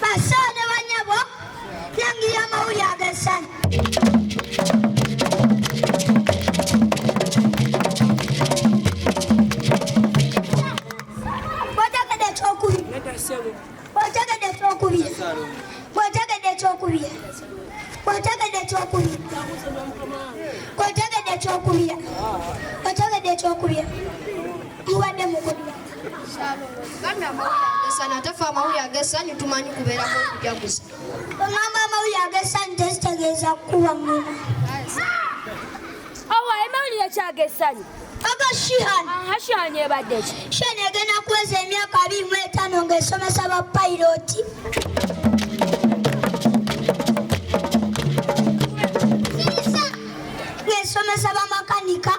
Basane banyabo yangi amawuli agasana sana tafa mawuli agasani tumanyi kubeera ko kujaguza mama mawuli agasani testegeza kuwa mama awa mawuli yakyagesani Shihani ebadde ki? Shihani egenda kuweza emyaka 25 ng'esomesa ba piloti. Ng'esomesa ba makanika.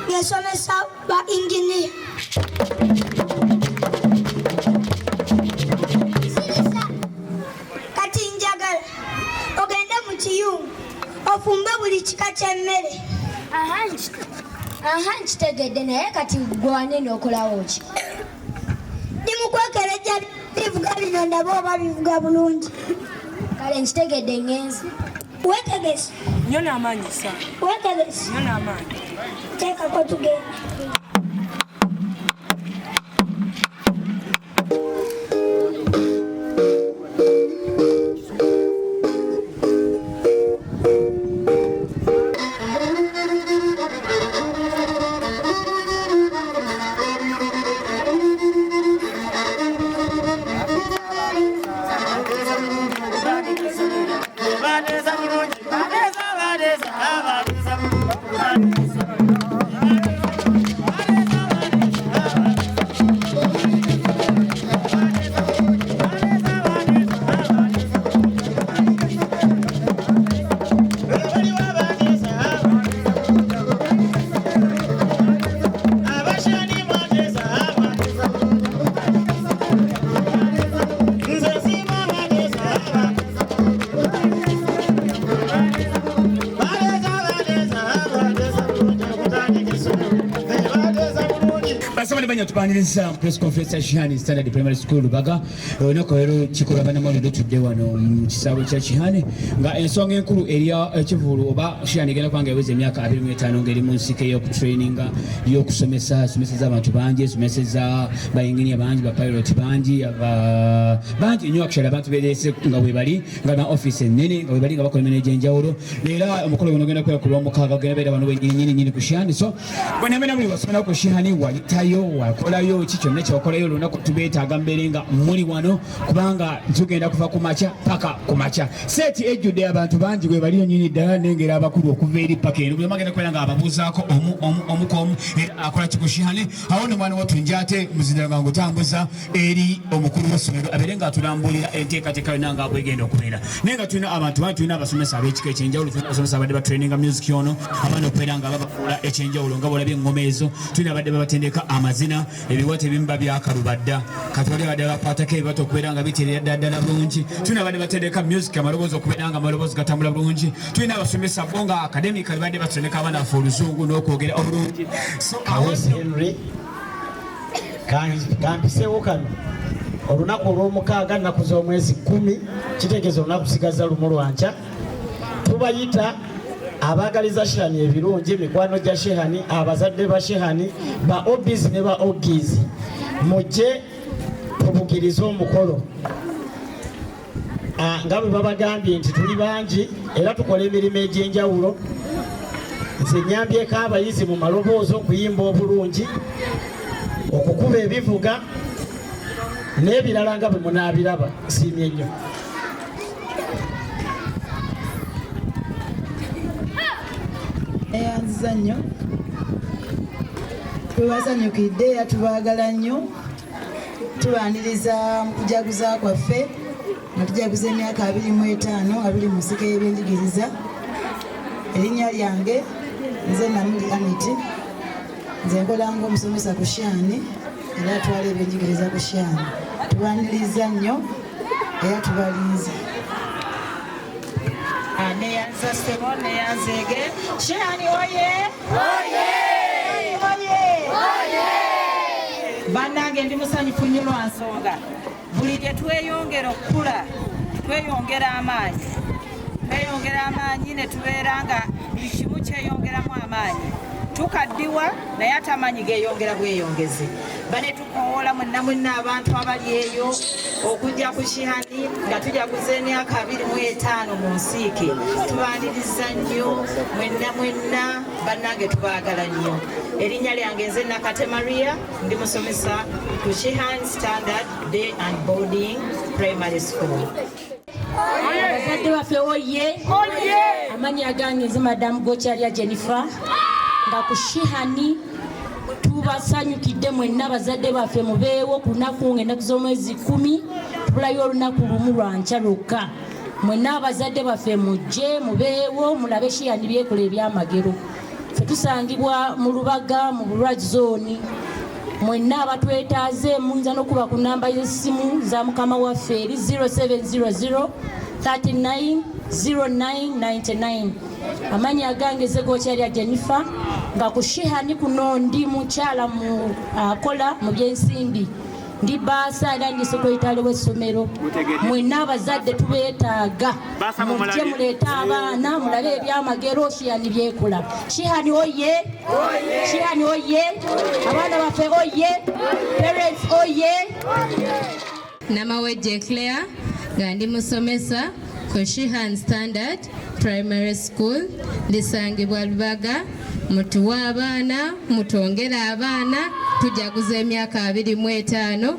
Ng'esomesa ba engineer. Kati njagala ogende mu kiyungu ofumbe buli kika ky'emmere. Nkitegedde naye kati gwane n'okolawo ki? Ndi mu kwekerejja bivuga bino ndaba oba bivuga bulungi. Kale nkitegedde ngenzi. Weetegese. Nnyo n'amaanyi sa. Weetegese. Nnyo n'amaanyi. Teekako tugende. Tubaniriza press conference ya Shihani Standard Primary School Lubaga onako ero kikola bana mali tutudde wano mu kisabo kya Shihani nga ensonga enkulu eriya ekivulu oba Shihani genda kwanga eweze emyaka 25 ngeri mu nsike yo training yo kusomesa abantu bangi someseza ba engineer bangi ba pilot bangi bangi nyo akshara abantu berese nga we bali nga na office nene nga we bali nga bakola manager njawulo lera omukolo uno genda kuba mukaga genda bera bano nyini ku Shihani so bwana mena muli basomera ku Shihani walitayo wakolayo ki kyonna kyokolayo olunaku tubeetaaga mbeere nga muli wano kubanga tugenda kuva ku makya paka ku makya seeti ejjudde abantu bangi bwe baliyo nyini ddala nengera abakulu okuva eri paka eno buli magenda kubeera nga ababuuzaako omukomu era akola ki ku Shihani awo ne mwana wattu njate muzindala nga ngutambuza eri omukulu w'essomero abeere nga atulambulira enteekateeka yonna nga bwegenda okubeera naye nga tulina abantu bangi tulina abasomesa ab'ekika ekyenjawulo tulina abasomesa abadde batraininga music ono abaana okubeera nga babafuula ekyenjawulo nga bwolabye eŋŋoma ezo tulina abadde babatendeka amazina ebiwate bimba byakalubadda katwali badde bakwatako ebibato okubeera nga biterera ddala bulungi tulina badde batendeka music amaloboozi okubeera nga amaloboozi gatambula bulungi tulina abasomesa bo nga academical badde batendeka abaana baffe oluzungu n'okwogera obulungi Henry kampiseewo kano olunaku olw'omukaaga nnaku z'omwezi 10 kitegeeza olunaku sigaza lumu lwankya tubayita abaagaliza Shihani ebirungi mikwano gya Shihani abazadde ba Shihani ba obbies ne ba oggies mujje tubugirize omukolo nga bwe babagambye nti tuli bangi era tukola emirimu egy'enjawulo nze nyambyeko abayizi mu maloboozi okuyimba obulungi okukuba ebivuga n'ebirala nga bwe munaabiraba siimye nnyo eyanziza nnyo twebasanyukidde era tubaagala nnyo tubaniriza mu kujaguza kwaffe nga tujaguza emyaka 25 abiri mu nsika y'ebyenjigiriza erinnya lyange nze Namuli Aniti nze nkola ng'omusomesa ku Shihani era atwala ebyenjigiriza ku Shihani tubaniriza nnyo era tubalinze neyanza Stemo neyanzege Shihani oye oye oye bannange ndi musanyufu nnyo lwa nsonga buli gye tweyongera okukula tweyongera amaanyi ne tubeera nga buli kimu kyeyongeramu amaanyi tukaddiwa naye ate amaanyi geeyongera bweyongezi bane tukowoola mwenna abantu abali eyo okujja ku Shihani nga tujaguza emyaka 25 mu nsiike tubaaniriza nnyo mwenna bannange tubaagala nnyo erinnya lyange nze Nakate Maria ndi musomesa ku Shihani Standard Day and Boarding Primary School. Abazadde baffe oye amannya gange nze Madamu Gokyalya Jennifer nga ku Shihani tubasanyukidde mwenna abazadde baffe mubeewo ku lunaku ng'ennaku z'omwezi 10 tubulayo olunaku lumu lwa nkya lwokka mwenna abazadde baffe mujje mubeewo mulabe Shihani byekola ebyamagero ffe tusangibwa mu Lubaga mu Bulwagi zooni mwenna abatwetaaze muyinza n'okuba ku namba y'essimu za mukama waffe eri 0700 39 0999 amannya gange nze Gokyalya Jennifer nga ku Shihani kuno ndi mukyala mu akola mu byensimbi ndi baasa era ndi sekretale w'essomero mwenna abazadde tubeetaaga mujje muleete abaana mulabe ebyamagero Shihani byekola Shihani oye Shihani oye abaana baffe oye parents oye. Namawejje Claire nga ndi musomesa ku Shihani Standard Primary School lisangibwa Lubaga mutuwa abaana mutongera abaana tujaguza emyaka 25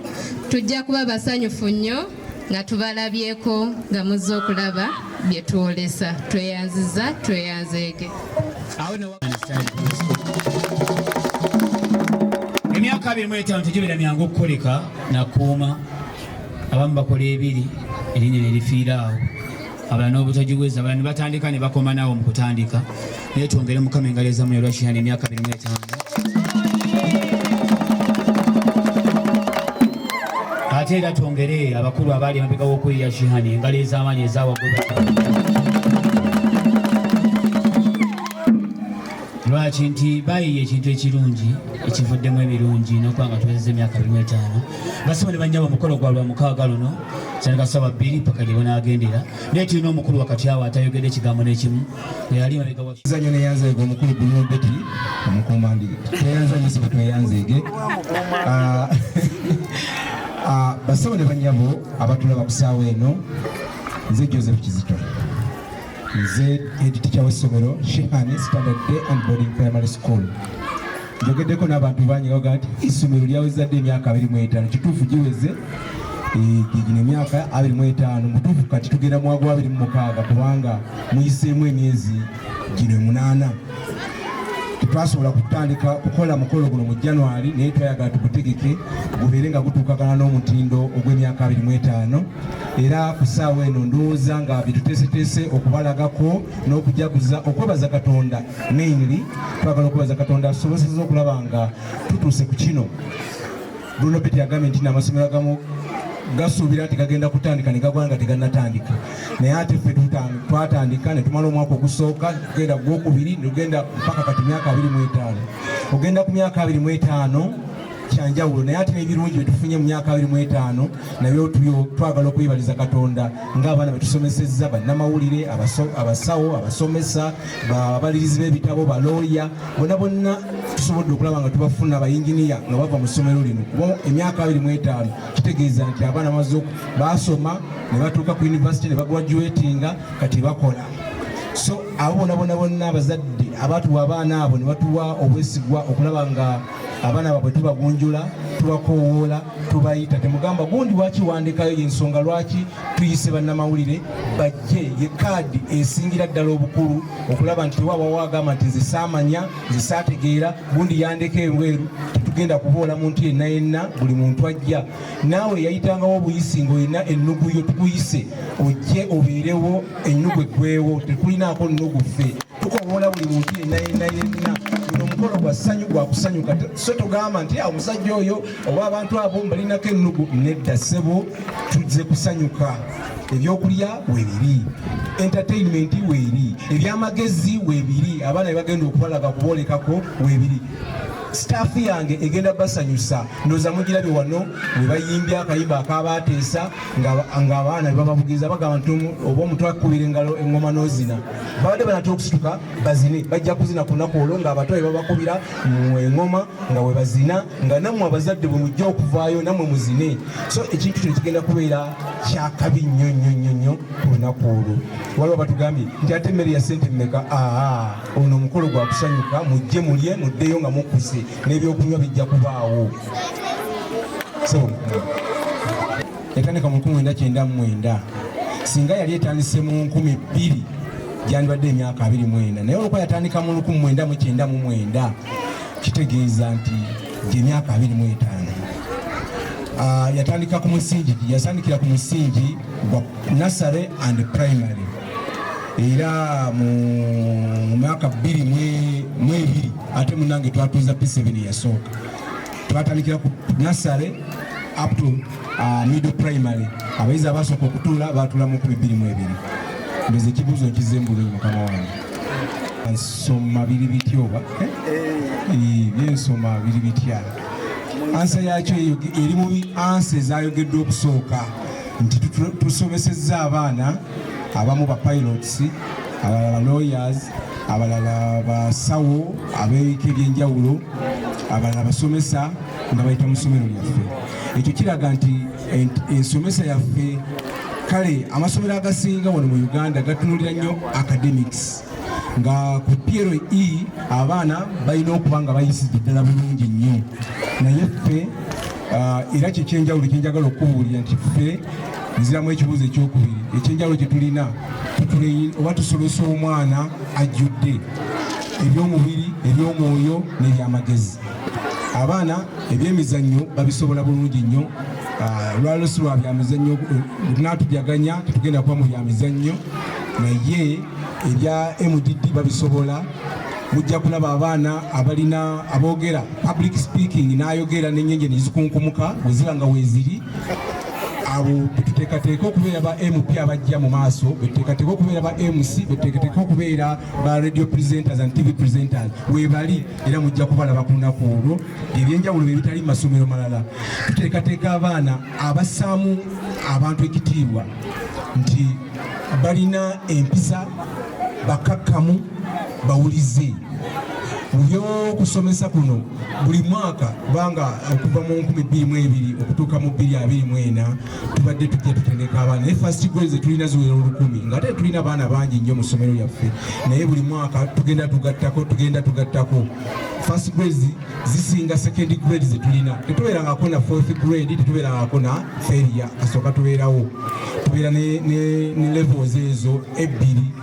tujja kuba basanyufu nnyo nga tubalabyeko nga muzze okulaba bye twolesa tweyanziza tweyanzeege emyaka 25 tegibera myangu okukoleka nakuuma abamu bakola ebiri erinnya ne lifiira awo abala n'obutagiweza abala ne batandika ne bakoma naawo mu kutandika naye twongere mukama engalo ezamu olwa Shihani emyaka 25 ate era twongere abakulu abaali emabega w'okuyiya Shihani engalo ez'amaanyi ezawaggulu lwaki nti bayiye ekintu ekirungi ekivuddemu ebirungi n'okuba nga tuwezezza emyaka 25 basaba ne bannyaba omukolo gwa lwa mukaaga luno kyandika ssaawa 2 paka gye bonaagendera naye tulina omukulu wakati awo atayogedde ekigambo n'ekimu eyali mabega wa zanyo neyanzeege omukulu Bruno Betty omukuumandi tweyanzanye sibe tweyanzeege basaba ne bannyabo abatulaba ku ssaawa eno nze Joseph Kizito nze editicha w'essomero Shihani Standard Day and Boarding Primary School njogeddeko n'abantu bangi baga nti essomero lyawezadde emyaka 25 kituufu giweze gino emyaka 25 mutuufu kati tugenda mu mwaka wa 26 kubanga muyiseemu emyezi gino 8 tetwasobola kutandika kukola mukolo guno mu January naye twayagala tugutegeke gubeere nga gutuukagana n'omutindo ogw'emyaka 25 era ku ssaawa eno ndowooza nga bituteeseteese okubalagako n'okujaguza okwebaza Katonda mainly twagala okwebaza Katonda asobozesa okulaba nga tutuuse ku kino Bruno Betty yagambye nti n'amasomero agamu gasuubira nti gagenda kutandika ne gagwa nga tegannatandika naye ate ffe twatandika ne tumala omwaka ogusooka tugenda gwokubiri ne tugenda mpaka kati myaka 25 ogenda ku myaka 25 kyanjawulo naye ate n'ebirungi bye tufunye mu myaka 25 nabyo twagala okwebaliza Katonda ng'abaana be tusomesezza bannamawulire abasawo abasomesa abalirizi b'ebitabo balooya bonna tusobodde okulaba nga tubafuna abayinginiya nga bava mu ssomero lino kuba emyaka 25 kitegeeza nti abaana basoma ne batuuka ku yunivasite ne bagraduatinga kati bakola so abo bonna abazadde abatuwa abaana abo ne batuwa obwesigwa okulaba nga abaana baabwe tubagunjula tubakoowoola tubayita temugamba gundi wakiwandikayo yensonga lwaki tuyise bannamawulire bajje ye kaadi esingira ddala obukulu okulaba nti tewaba wagamba nti nze saamanya nze saategeera gundi yandeka ebweru tetugenda kuboola muntu yenna buli muntu ajja naawe yayitangawo obuyisi ng'olina ennugu yo tukuyise ojje obeerewo ennugu eggwewo tekulinaako nnugu ffe tukoboola buli muntu yenna omukolo gwa ssanyu gwa kusanyuka so tugamba nti omusajja oyo oba abantu abo mbalinako ennugu nedda ssebo tuzze kusanyuka ebyokulya weebiri entertainment weeri ebyamagezi weebiri abaana bye bagenda okubalaga kuboolekako weebiri staff yange egenda basanyusa ndoza mugirabye wano bwe bayimbye akayimba akabateesa nga abaana bebabavugiriza bagamba nti oba omuntu akubira engalo engoma n'ozina babadde banatera okusituka bazine bajja kuzina ku lunaku olwo ng'abato bebabakubira mu engoma nga bwe bazina nga nammwe abazadde bwe mujja okuvaayo nammwe muzine so ekintu kino kigenda kubeera kyakabi nnyo ku lunaku olwo waliwo batugambye nti ate emmere ya sente mmeka ono omukolo gwa kusanyuka mujje mulye muddeyo nga mukuse n'ebyokunywa bijja kubaawo so yatandika mu 1999 singa yali etandise mu 2000 gyandibadde emyaka 24 naye olwokuba yatandika mu 1999 kitegeeza nti gy'emyaka 25 yatandika ku musingi yasandikira ku musingi gwa nursery and primary era mu mwaka 2002 ate munange twatuuza P7 yasooka twatandikira ku nursery up to middle primary abayizi abasooka okutuula baatuula mu 2022 ndoze ekibuuzo nkizembula mukama wange nsoma biri bitya oba byensoma biri bitya ansa yakyo eri mu ansa ezayogeddwa okusooka nti tusomesezza abaana abamu ba pilots abalala lawyers abalala basawo ab'ebika ebyenjawulo abalala basomesa nga bayita mu ssomero lyaffe ekyo kiraga nti ensomesa yaffe kale amasomero agasinga wano mu Uganda gatunulira nnyo academics nga ku PLE abaana balina okuba nga bayisidde ddala bulungi nnyo naye ffe era kyekyenjawulo kyenjagala okubuulira nti ffe nziramu ekibuuzo ekyokubiri ekyenjawulo kye tulina oba tusobesa omwana ajjudde ebyomubiri ebyomwoyo n'ebyamagezi abaana ebyemizannyo babisobola bulungi nnyo lwalo si lwa byamizannyo tunatujaganya tetugenda kuba mu byamizannyo naye ebya MDD babisobola mujja kulaba abaana abalina aboogera public speaking n'ayogera n'ennyenje nezikunkumuka bwe ziba nga weeziri abo betuteekateeka okubeera ba MP abajja mu maaso betuteekateeka okubeera ba MC betuteekateeka okubeera ba radio presenters and TV presenters weebali era mujja kubalaba ku lunaku olwo ebyenjawulo bye bitali mu masomero malala tuteekateeka abaana abassaamu abantu ekitiibwa nti balina empisa bakakkamu bawulize mu by'okusomesa kuno buli mwaka kubanga okuva mu 2022 okutuuka mu 2024 tubadde tujja tutendeka abaana naye first grades tulina ziwera 1000 nga ate tulina abaana bangi nnyo mu ssomero lyaffe naye buli mwaka tugenda tugattako first grades zisinga second grades zetulina tetubeerangako na fourth grade tetubeerangako na failure kasooka tubeerawo tubeera ne levels ezo ebbiri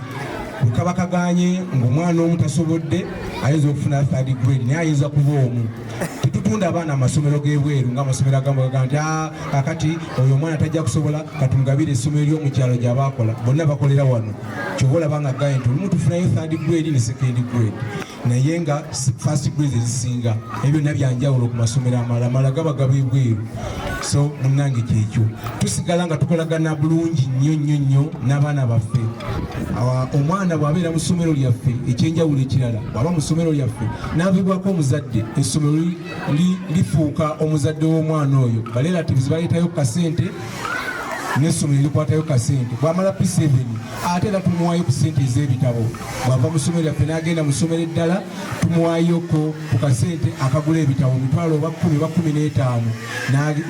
bukaba kaganye ng'omwana omu tasobodde ayinza okufuna third grade naye ayinza kuba omu tetutunda abaana amasomero g'ebweru ng'amasomero agamu gaga nti akati oyo omwana tajja kusobola katungabire essomero ly'omukyalo gy'abaakola bonna bakolera wano kyoba olaba nga gaye nti olumu tufunayo third grade ne second grade naye nga first grade ezisinga ebyo byonna byanjawulo ku masomero amala gaba gab'ebweru so munnange kyekyo tusigala nga tukolagana bulungi nnyo n'abaana baffe omwana bw'abeera mu ssomero lyaffe ekyenjawulo ekirala bw'aba mu ssomero lyaffe n'aviibwako omuzadde essomero lifuuka omuzadde w'omwana oyo balelatives baleetayo kasente n'essomero likwatayo kasente bw'amala P7 ate era tumuwaayo ku sente ez'ebitabo bw'ava mu ssomero lyaffe n'agenda mu ssomero eddala tumuwaayoko ku kasente akagula ebitabo mitwalo oba 10 oba 15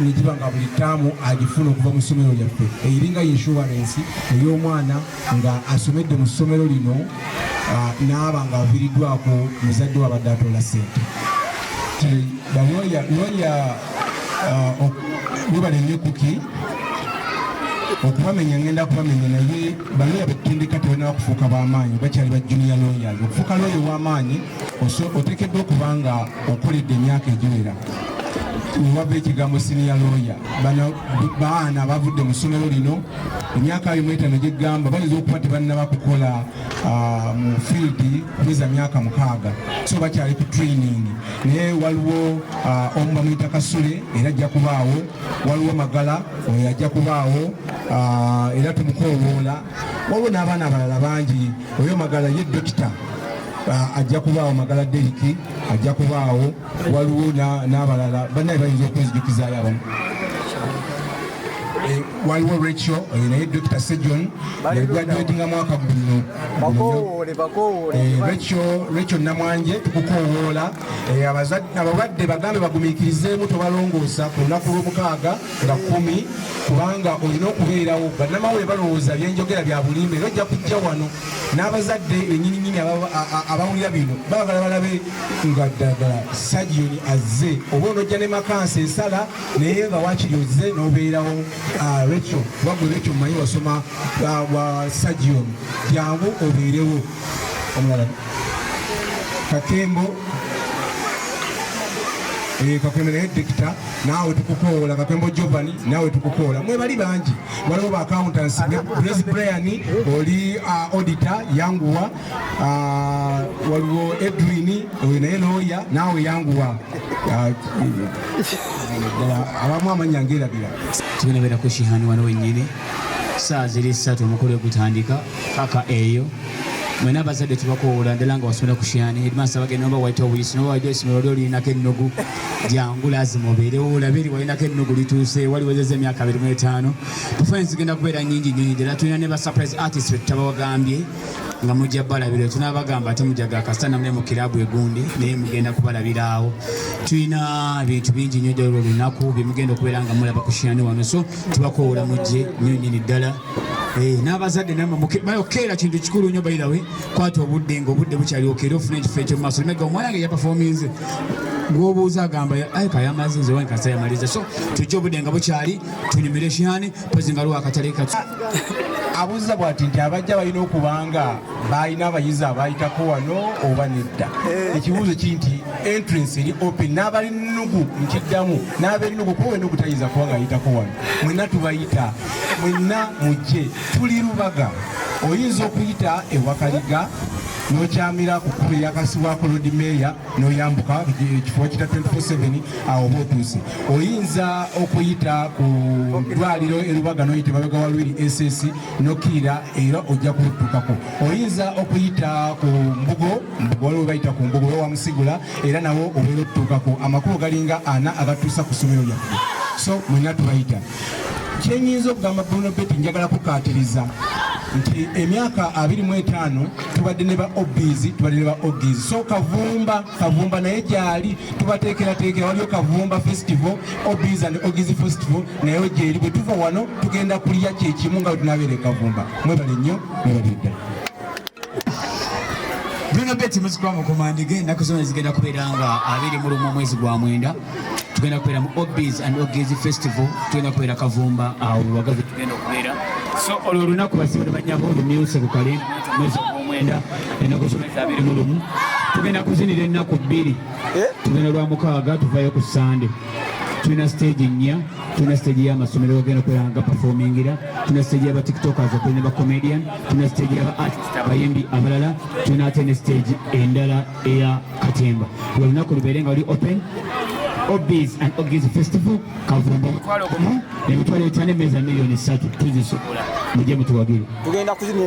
negiba nga buli ttaamu agifuna okuva mu ssomero lyaffe eiringa insurance ey'omwana nga asomedde mu ssomero lino n'aba nga aviiriddwako muzadde wabadde atoola sente balooya webale nnekuki okubamenya ngenda kubamenya naye balooya betutendeka tebalina kufuuka b'amaanyi bakyali ba junior lawyers okufuuka looya ow'amaanyi oteekeddwa okuba nga okoledde emyaka egiwera wava ekigambo senior lawyer bano baana bavudde mu ssomero lino emyaka 25 gyegamba bayinza okuba tebannaba kukola mu field kuweza myaka 6 so bakyali ku training naye waliwo omu bamuyita Kasule era ajja kubaawo waliwo Magala oyo ajja kubaawo era tumukoowoola waliwo n'abaana abalala bangi oyo Magala ye dokita ajja kubaawo Magala Deriki, ajja kubaawo waliwo n'abalala bannaye bayinza okwezijukizayo abamu. Waliwo Rachel naye Dr. Sejon yagraduatinga mwaka guno. Rachel Namwanje tukukowoola abalwadde bagambe bagumiikirizeemu tobalongoosa ku lunaku lw'omukaaga nga 10 kubanga olina okubeerawo. Bannamawulire balowooza byenjogera bya bulimbe era ojja kujja wano n'abazadde ennyininyini abawulira bino baagala balabe nga ddagala Sagion azze oba onojja ne makansi esala naye nga waakiri ozze n'obeerawo. Rachel wagwe Rachel manyi wasoma wa Sagion jangu obeerewo. Omulala Kakembo Kakembo naye Dekita naawe tukukoola. Kakembo Giovanni naawe tukukoola. Mwebali bangi waliwo ba accountants Grace Brian oli auditor yanguwa. Waliwo Edwin naye lawyer naawe yanguwa. Abamu amanya ngerabira tugenda beera ku Shihani wano wennyini saa ziri 3 omukolo gutandika paka eyo. Mwena abazadde tubakoola ddala nga wasomera ku Shihani headmaster bagenda oba waita obuyisi noba wajja essomero lyo lirinako ennogu jangu lazima obeerewo olabe eri walinako ennogu lituuse wali wezeza emyaka 25. Performance zigenda kubeera nnyingi nnyo ddala. Tulina ne ba surprise artist be tutabawagambye nga mujja balabira. Tunabagamba ate mujjaga kasita namule mu kiraabu egundi naye mugenda kubalabira awo. Tulina ebintu bingi nnyo ddala olunaku bye mugenda okubeera nga mulaba ku Shihani wano, so tubakoola mujje nnyo nnyini ddala. N'abazadde bayokeera kintu kikulu nnyo bayirawe kwata obudde ng'obudde bukyali okeera ofuna ekifo ekyo mu maaso limega omwana ge yapafominze gw'obuuza agamba ayika yamaze nze wange kasa yamaliza, so tujja obudde nga bukyali tunyumire Shihani pozi nga luwa akatale katu. Abuuza bw'ati nti abajja balina okubanga balina abayizi abayitako wano oba nedda. Ekibuuzo kiri nti entrance eri open n'abali nnugu nkiddamu n'ab'ennugu kuba ennugu tayinza kuba ng'ayitako wano. Mwenna tubayita, mwenna mujje. Tuli Lubaga, oyinza okuyita ewakaliga n'okyamira ku kkubo eryakasibwako Road Mayor n'oyambuka ekifo kita 24/7 awo oba otuuse. Oyinza okuyita ku ddwaliro e Lubaga n'oyita mabega wa Lwiri SS n'okkirira era ojja kutuukako. Oyinza okuyita ku Mbugo waliwo bayita ku Mbugo wa Musigula era nawo obeera otutuukako. Amakubo galinga 4 agatuusa ku ssomero lyaffe, so mwenna tubayita. Kyenyinza okugamba Bruno Betty njagala kukaatiriza nti emyaka 25 tubadde ne ba Obbies tubadde ne ba Oggies, so Kavumba naye gyali tubateekerateekera waliyo Kavumba Festival, Obbies and Oggies Festival naye gyeri bwe tuva wano tugenda kulya kyekimu nga tunabeera e Kavumba. Mwebale nnyo mwebale ddala. Bruno Betty muzikwa mu komandige ennaku zonna zigenda kubeera nga 21 omwezi gwa mwenda. Tugenda kubeera mu Obbies and Oggies Festival, tugenda kubeera Kavumba awo Lubaga tugenda okubeera. So olwo olunaku basibwe banyabo olumyuse ku kalenda mwezi gw'omwenda ennaku zonna 21. Tugenda kuzinira ennaku 2. Tugenda lwa mukaaga tuvayo ku Sande. Tulina stage 4, tulina stage y'amasomero bagenda kubeera nga performingira, tulina stage y'aba tiktokers tulina ba comedian, tulina stage y'aba artist abayimbi abalala, tulina ate ne stage endala eya Katemba. Olunaku lubeere nga luli open. Obbies and Oggies Festival Kavumba emitwalo 5 emmeeza 3 million tuzisukula mujje mutuwagire.